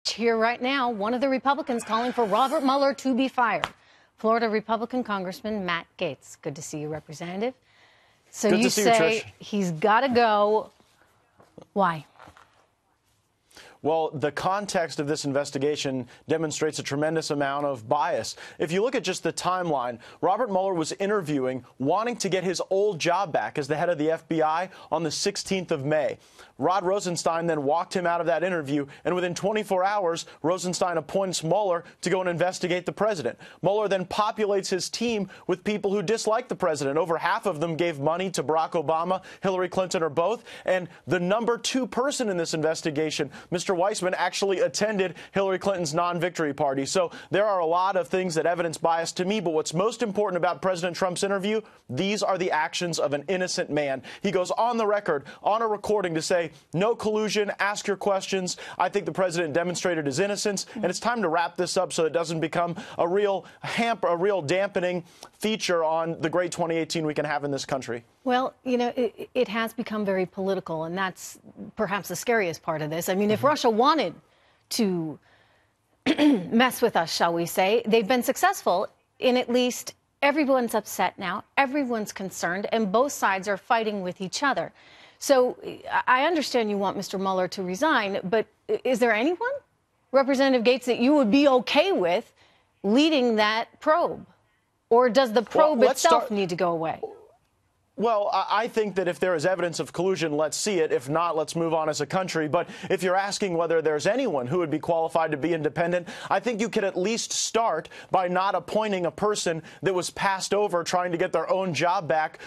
Here right now, one of the Republicans calling for Robert Mueller to be fired. Florida Republican Congressman Matt Gaetz. Good to see you, Representative. So you say he's got to go. Why? Well, the context of this investigation demonstrates a tremendous amount of bias. If you look at just the timeline, Robert Mueller was interviewing, wanting to get his old job back as the head of the FBI on the 16th of May. Rod Rosenstein then walked him out of that interview, and within 24 hours, Rosenstein appoints Mueller to go and investigate the president. Mueller then populates his team with people who dislike the president. Over half of them gave money to Barack Obama, Hillary Clinton, or both. And the number 2 person in this investigation, Mr. Weissman, actually attended Hillary Clinton's non-victory party. So there are a lot of things that evidence bias to me. But what's most important about President Trump's interview, these are the actions of an innocent man. He goes on the record, on a recording, to say, no collusion, ask your questions. I think the president demonstrated his innocence, and it's time to wrap this up so it doesn't become a real dampening feature on the great 2018 we can have in this country. Well, you know, it has become very political, and that's perhaps the scariest part of this. I mean, if Russia wanted to mess with us, shall we say, they've been successful in at least everyone's upset now, everyone's concerned, and both sides are fighting with each other. So I understand you want Mr. Mueller to resign, but is there anyone, Representative Gaetz, that you would be okay with leading that probe? Or does the probe itself need to go away? Well, I think that if there is evidence of collusion, let's see it. If not, let's move on as a country. But if you're asking whether there's anyone who would be qualified to be independent, I think you could at least start by not appointing a person that was passed over trying to get their own job back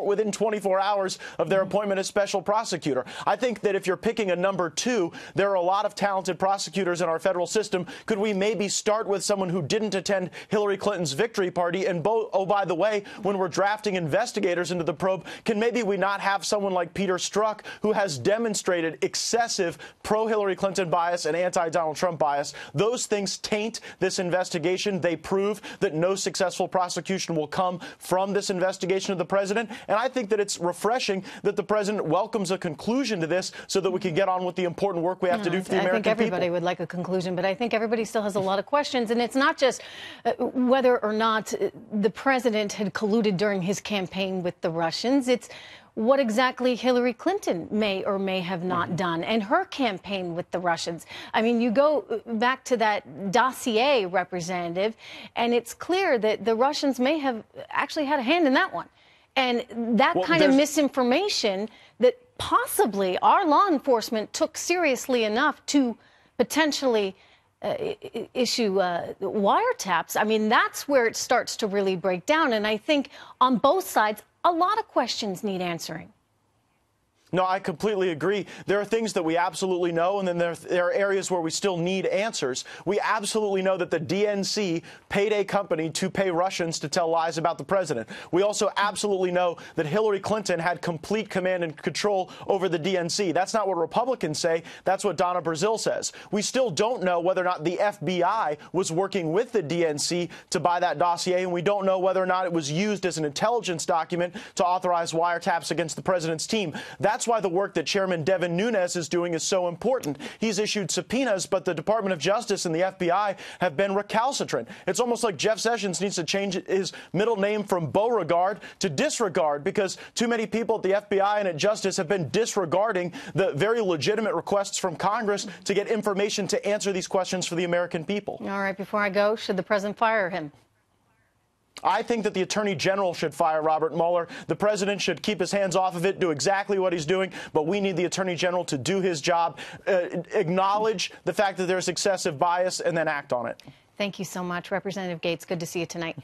within 24 hours of their appointment as special prosecutor. I think that if you're picking a number 2, there are a lot of talented prosecutors in our federal system. Could we maybe start with someone who didn't attend Hillary Clinton's victory party? And oh, by the way, when we're drafting investigators into the probe, can maybe we not have someone like Peter Strzok, who has demonstrated excessive pro-Hillary Clinton bias and anti-Donald Trump bias? Those things taint this investigation. They prove that no successful prosecution will come from this investigation of the president. And I think that it's refreshing that the president welcomes a conclusion to this so that we can get on with the important work we have to do for the American people. I think everybody would like a conclusion, but I think everybody still has a lot of questions. And it's not just whether or not the president had colluded during his campaign with the Russians. It's what exactly Hillary Clinton may or may have not done and her campaign with the Russians. I mean, you go back to that dossier, Representative, and it's clear that the Russians may have actually had a hand in that one. And that kind of misinformation that possibly our law enforcement took seriously enough to potentially issue wiretaps. I mean, that's where it starts to really break down. And I think on both sides, a lot of questions need answering. No, I completely agree. There are things that we absolutely know, and then there are areas where we still need answers. We absolutely know that the DNC paid a company to pay Russians to tell lies about the president. We also absolutely know that Hillary Clinton had complete command and control over the DNC. That's not what Republicans say. That's what Donna Brazile says. We still don't know whether or not the FBI was working with the DNC to buy that dossier, and we don't know whether or not it was used as an intelligence document to authorize wiretaps against the president's team. That's why the work that Chairman Devin Nunes is doing is so important. He's issued subpoenas, but the Department of Justice and the FBI have been recalcitrant. It's almost like Jeff Sessions needs to change his middle name from Beauregard to Disregard, because too many people at the FBI and at Justice have been disregarding the very legitimate requests from Congress to get information to answer these questions for the American people. All right, before I go, should the president fire him? I think that the Attorney General should fire Robert Mueller. The president should keep his hands off of it, do exactly what he's doing. But we need the Attorney General to do his job, acknowledge the fact that there's excessive bias, and then act on it. Thank you so much, Representative Gaetz. Good to see you tonight.